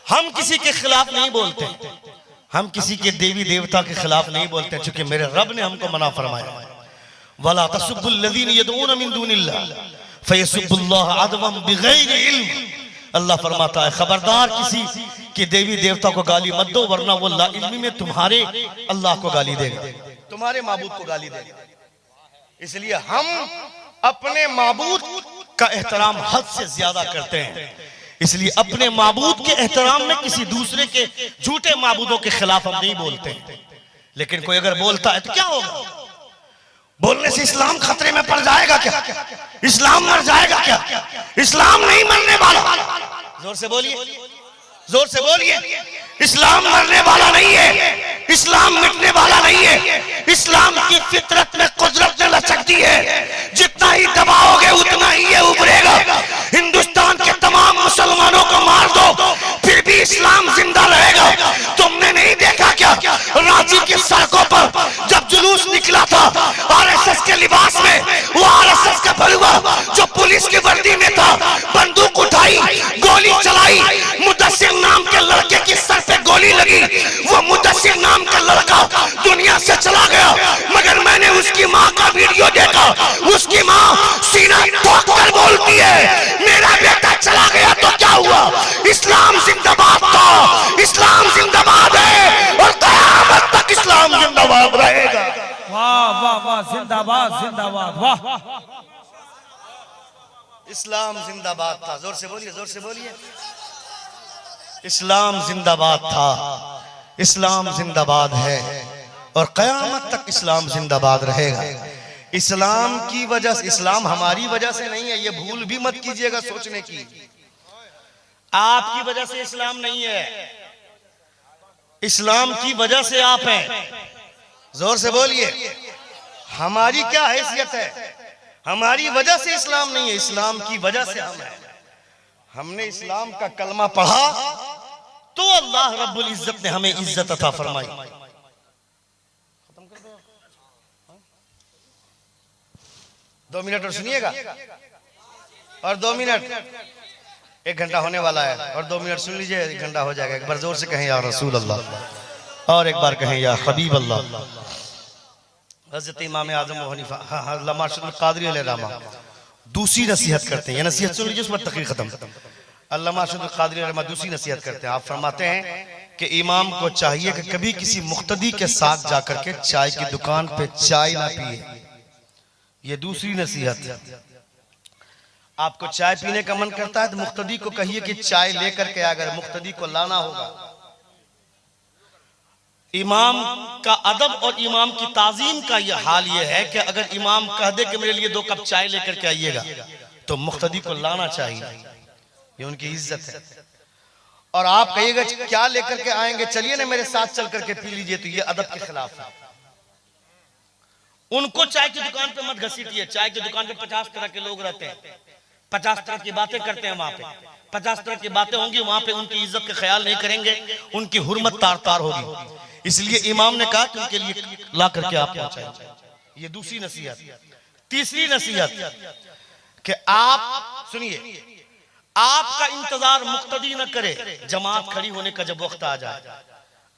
हम किसी के खिलाफ नहीं बोलते, हम किसी के देवी देवता के खिलाफ नहीं बोलते, चूंकि मेरे रब ने हमको मना फरमाया, वला तसुब्बुल लज़ीना यदऊना मिन दूनिल्लाह फयसुब्बुल्लाह अदवन बिगैर इल्म। अल्लाह फरमाता है खबरदार किसी के देवी देवता को गाली मत दो, वरना वो ला इल्मी में तुम्हारे अल्लाह को गाली देगा, तुम्हारे माबूद को गाली देगा। इसलिए हम अपने माबूद का एहतराम हद से ज्यादा करते हैं। इसलिए अपने माबूद के एहतराम में किसी दूसरे के झूठे माबूदों के खिलाफ हम नहीं बोलते। लेकिन कोई अगर बोलता है तो क्या होगा? बोलने से इस्लाम खतरे में पड़ जाएगा क्या? इस्लाम मर जाएगा क्या? इस्लाम नहीं मरने वाला। जोर से बोलिए, जोर से बोलिए। इस्लाम मरने वाला नहीं है, इस्लाम मिटने वाला नहीं है। इस्लाम की फितरत में कुदरत ने लचक दी है, जितना ही दबाओगे उतना ही ये उभरेगा। हिंदुस्तान के तमाम मुसलमानों को मार दो फिर भी इस्लाम जिंदा रहेगा। तुमने नहीं देखा क्या रांची की सड़कों पर जब जुलूस निकला था आरएसएस के लिबास में, वो आरएसएस का बलुआ जो पुलिस की वर्दी में था, बंदूक उठाई, गोली चलाई, मुदस्सिर नाम के लड़के की सर पे गोली लगी, वो मुदस्सिर नाम का लड़का दुनिया से चला गया। मगर मैंने उसकी माँ का वीडियो देखा, उसकी माँ सीना ठोक कर बोलती है मेरा बेटा चला गया तो क्या हुआ, इस्लाम जिंदाबाद था, इस्लाम जिंदाबाद है और क़यामत तक इस्लाम जिंदाबाद रहेगा। वाह वाह वाह, जिंदाबाद जिंदाबाद, वाह। इस्लाम जिंदाबाद था। जोर से बोलिए, जोर से बोलिए। इस्लाम जिंदाबाद था, इस्लाम जिंदाबाद है और क़यामत तक इस्लाम जिंदाबाद रहेगा। इस्लाम की वजह से, इस्लाम हमारी वजह से नहीं है, ये भूल भी मत कीजिएगा सोचने की। आपकी वजह से इस्लाम नहीं है, इस्लाम की वजह से आप हैं। जोर से बोलिए। हमारी क्या हैसियत है? हमारी वजह से इस्लाम नहीं है, इस्लाम की वजह से हम हैं। हमने इस्लाम का कलमा पढ़ा तो अल्लाह रब्बुल इज्जत ने हमें इज्जत अता फरमाई। 2 मिनट और सुनिएगा, और 2 मिनट, 1 घंटा होने वाला है, और 2 मिनट सुन लीजिए, 1 घंटा हो जाएगा। एक बार जोर से कहें या रसूल अल्लाह, और एक बार कहें या हबीब अल्लाह। हज़रत इमाम आज़म अबू हनीफा अल्लामा अरशद क़ादरी अलैहिर्रहमा दूसरी नसीहत करते हैं, ये नसीहत सुन लीजिए, उस पर तकरीर खत्म। अल्लामा अरशद क़ादरी अलैहिर्रहमा दूसरी नसीहत करते हैं। आप फरमाते हैं कि इमाम को चाहिए कि कभी किसी मुक्तदी के साथ जाकर के चाय की दुकान पे चाय ना पिए। ये दूसरी नसीहत है। आपको चाय पीने का मन करता है तो मुक्तदी को कहिए कि चाय लेकर के, अगर मुक्तदी को लाना होगा। इमाम का अदब और इमाम की ताजीम का यह हाल यह है कि अगर इमाम कह दे कि मेरे लिए 2 कप चाय लेकर के आइएगा तो मुक्तदी को लाना चाहिए, ये उनकी इज्जत है। और आप कहिएगा क्या लेकर के आएंगे, चलिए ना मेरे साथ चल करके पी लीजिए, तो ये अदब के खिलाफ है। उनको चाय की दुकान पे मत घसीटिए। चाय की दुकान पे 50 तरह के लोग रहते हैं, 50 तरह की बातें करते हैं। वहां पे 50 तरह की बातें होंगी, वहां पे उनकी इज्जत का ख्याल नहीं करेंगे, उनकी हुर्मत तार तार होगी। इसलिए इमाम ने कहा कि उनके लिए ला करके आप पहुंचाएं। ये दूसरी नसीहत। तीसरी नसीहत कि आप सुनिए, आपका इंतजार मुक्तदी न करे, जमात खड़ी होने का जब वक्त आ जाए,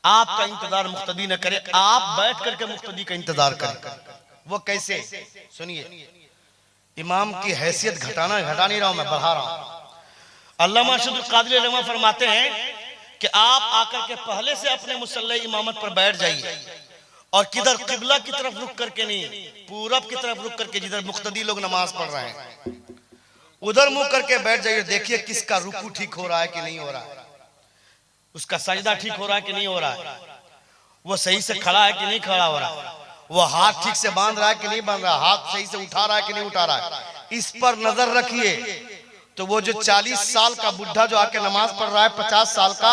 आपका इंतजार मुक्तदी न करे, आप बैठ करके मुक्तदी का इंतजार करें। वो कैसे? सुनिए, इमाम की हैसियत घटा नहीं रहा हूं मैं, बढ़ा रहा हूं। अल्लामा अरशद क़ादरी अलैहिर्रहमा फरमाते हैं कि आप आकर के पहले से अपने मुसल्ले इमामत पर बैठ जाइए और किधर किबला की तरफ रुक करके नहीं, पूरब की तरफ रुक करके, जिधर मुक्तदी लोग नमाज पढ़ रहे हैं उधर मुंह करके बैठ जाइए। देखिए किसका रुकू ठीक हो रहा है कि नहीं हो रहा है, उसका सजदा ठीक हो रहा है कि नहीं हो रहा है, वो सही से खड़ा है कि नहीं खड़ा हो रहा है, वो हाथ ठीक से बांध रहा है कि नहीं बांध रहा, हाथ सही से उठा रहा है कि नहीं उठा रहा है, इस पर नजर रखिए। तो वो जो 40 साल का बुढ़ा जो आके नमाज पढ़ रहा है 50 साल का,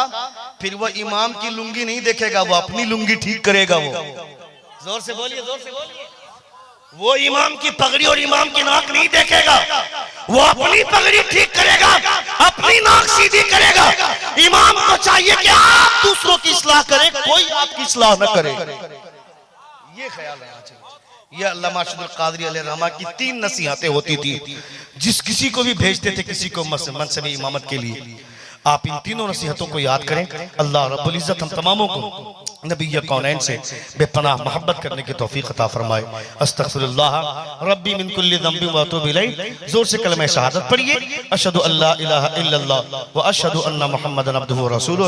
फिर वो इमाम की लुंगी नहीं देखेगा, वो अपनी लुंगी ठीक करेगा। वो जोर से बोलिए, जोर से बोलिए। वो इमाम की पगड़ी और इमाम की नाक नहीं देखेगा, वो अपनी पगड़ी ठीक करेगा, अपनी नाक सीधी करेगा। इमाम को चाहिए कि आप दूसरों की इस्लाह करें, कोई आपकी इस्लाह न करे। ये ख्याल रहना चाहिए। ये अल्लामा अरशदुल क़ादरी अलैहिर्रहमा की 3 नसीहतें होती थी। जिस किसी को भी भेजते थे किसी को मनसब इमामत के लिए, आप इन तीनों नसीहतों को याद करें। अल्लाह रब्बुल इज्जत हम तमामों को नबी कौनैन से बेपनाह मोहब्बत करने की तौफीक अता फरमाए। अस्तगफिरुल्लाह रब्बी मिन कुल्लि ज़ंबि व अतूबु इलैहि। जोर से कलमा शहादत पढ़िए, अशहदु अल्ला इलाहा इल्लल्लाह व अशहदु अन्ना मुहम्मदन अब्दुहु व रसूलुहु।